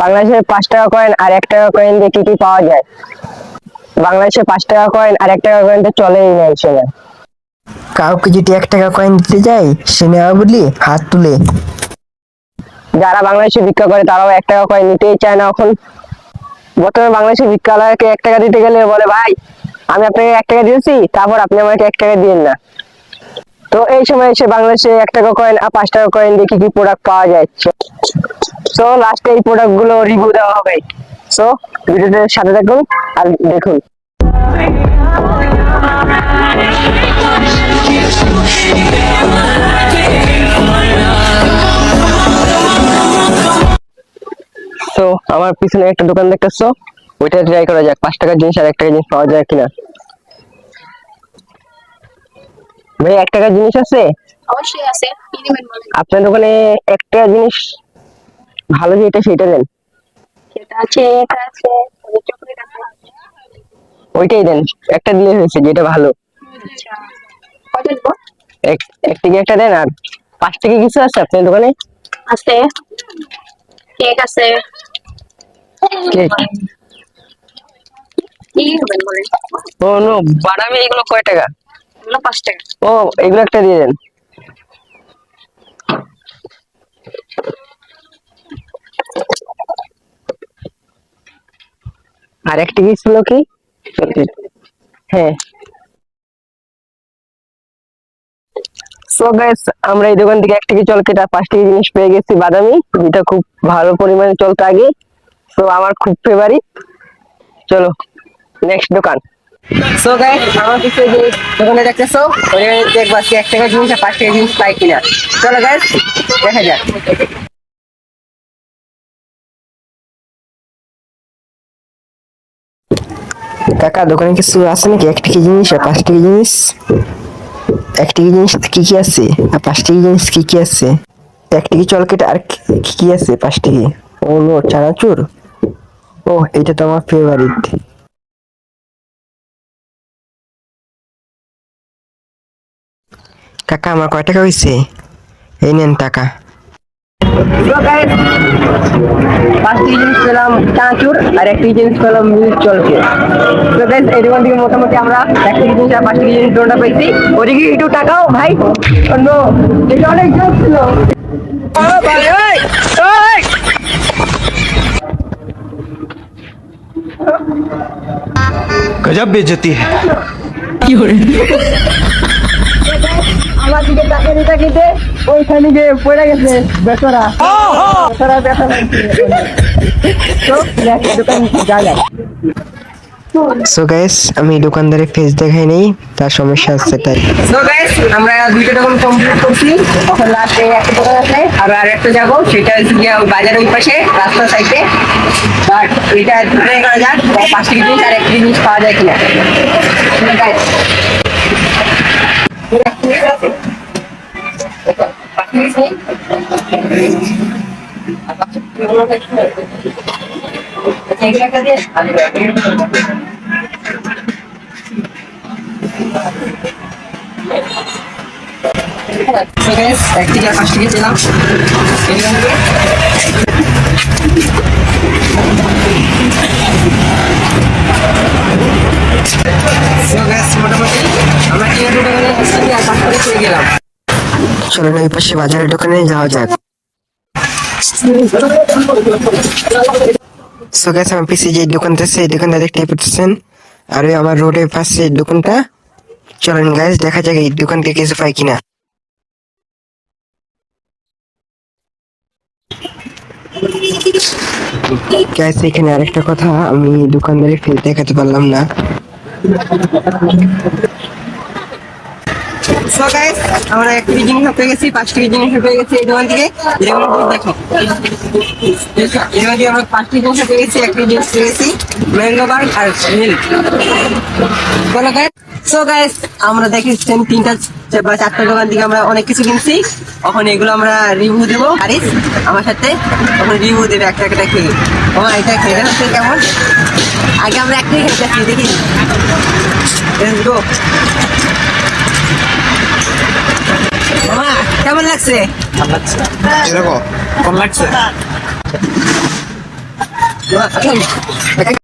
বাংলাদেশে 5 টাকা কয়েন আর 1 টাকা কয়েন দিয়ে কি কি পাওয়া যায়? বাংলাদেশে 5 টাকা কয়েন আর 1 টাকা কয়েন তো চলেই না এই সময়। কাউকে যদি 1 টাকা কয়েন দিতে যাই সে নেওয়া বলি হাত তুলে। যারা বাংলাদেশে ভিক্ষা করে তারাও 1 টাকা কয়েন নিতেই চায় না এখন। বর্তমানে বাংলাদেশে ভিক্ষালয়কে 1 টাকা দিতে গেলে বলে, ভাই আমি আপনাকে 1 টাকা দিয়েছি, তারপর আপনি আমাকে 1 টাকা দিয়েন না। তো এই সময় এসে বাংলাদেশে 1 টাকা কয়েন আর 5 টাকা কয়েন দিয়ে কি কি প্রোডাক্ট পাওয়া যায়, তো লাস্টে এই প্রোডাক্ট গুলো রিভিউ দেওয়া হবে। সো ভিডিওটার সাথে থাকুন আর দেখুন। তো আমার পিছনে একটা দোকান দেখতেছো, ওইটা ট্রাই করা যাক 5 টাকার জিনিস আর 1 টাকার জিনিস পাওয়া যায় কিনা। ভাই 1 টাকার জিনিস আছে? অবশ্যই আছে, কি নেবেন বলেন। আপনার দোকানে 1 টাকার জিনিস ভালো যেটা সেটা দেন। সেটা আছে, এটা আছে, ওই চকলেট আছে। ওইটাই দেন, একটা দিলে হয়েছে, যেটা ভালো। আচ্ছা, কয়টা দিব? এক টাকা একটা দেন। আর 5 টাকা কিছু আছে আপনার দোকানে? আছে, কেক আছে। কেক? কি নেবেন বলেন। ও নো, বাদামি এগুলো কয় টাকা? এগুলো 5 টাকা। ও, এগুলো একটা দিয়ে দেন। আর একটা কি ছিল কি? হ্যাঁ। সো গাইস, আমরা এই দোকান থেকে 1 টাকা চলকেট আর 5 টাকা জিনিস পেয়ে গেছি বাদামি, যেটা খুব ভালো পরিমাণে চলতো আগে। সো আমার খুব ফেভারিট। চলো নেক্সট দোকান। সো গাইস, আমার পিছনে যে দোকানে দেখতেছো, ওখানে দেখবা 1 টাকা জিনিস আর 5 টাকা জিনিস পাই কিনা। চলো গাইস, দেখা যাক। কাকা দোকানে কিছু আছে নাকি 1 টাকা জিনিস আর 5 টাকা জিনিস? 1 টাকা জিনিস কি কি আছে আর 5 টাকা জিনিস কি কি আছে? 1 টাকা চলকেট আর কি কি আছে 5 টাকা? ও নো, চানাচুর। ও, এটা তো আমার ফেভারিট। কাকা আমার কয় টাকা হয়েছে? এই নেন টাকা। So guys, 5 টাকা জিনিস পেলাম চানাচুর আর 1 টাকা জিনিস পেলাম মিল্ক চলকে। তো গাইস, এই দোকান থেকে মোটামুটি আমরা 1 টাকা জিনিস আর 5 টাকা জিনিস দুটোটা পেয়েছি। ওদিকে একটু টাকাও ভাই। অন্য এটা অনেক জোর ছিল। ও ভাই, ওই ওই गजब बेइज्जती है। আমার দিকে তাকিয়ে তাকিয়ে ওইখানে গিয়ে পড়ে গেছে বেচারা। বেচারা ব্যথা লাগছে। তো next দোকান যা যায়। সো গাইস, আমি দোকানদারের ফেস দেখাই নেই, তার সমস্যা আছে তাই। সো গাইস, আমরা দুইটা দোকান কমপ্লিট করছি। এখন লাস্টে একটা দোকান আছে আর আরেকটা যাবো, সেটা হচ্ছে গিয়ে বাজারের ওই পাশে রাস্তার সাইডে। বাট এটা ট্রাই করা যাক 5 টাকা জিনিস আর 1 টাকা জিনিস পাওয়া যায় কিনা। গাইস, So guys, 1 টাকা 5 টাকা পেলাম। So guys, মোটামুটি আমরা 3 টাকা করে আর 5 টাকা পেয়ে গেলাম। চলো না, এই পাশে বাজারের দোকানে যাওয়া যাক। সো গাইস, আমার পিছে যে দোকানটা আছে এই দোকানটা দেখতে পাচ্ছেন, আর ওই আমার রোডের পাশে এই দোকানটা। চলেন গাইস, দেখা যাক এই দোকান থেকে কিছু পাই কিনা। গাইস, এখানে আরেকটা কথা, আমি দোকানদারের ফেস দেখাতে পারলাম না। So guys, আমরা 1 টাকা জিনিস পেয়ে গেছি, 5 টাকা জিনিস পেয়ে গেছি এই দোকান থেকে। যেমন দেখো, এবার আমরা 5 টাকা জিনিস পেয়ে গেছি, 1 টাকা জিনিস পেয়ে গেছি ম্যাঙ্গো বার আর মিল্ক। বলো গাইস। সো গাইস, আমরা দেখেছেন 3টা বা 4টা দোকান থেকে আমরা অনেক কিছু কিনছি। এখন এগুলো আমরা রিভিউ দেবো। আরিস আমার সাথে এখন রিভিউ দেবে একটা একটা খেয়ে। এটা খেয়ে হচ্ছে কেমন। আগে আমরা একটাই খেতে দেখি। Let's go. মামা কেমন লাগছে? এরকম কোন লাগছে?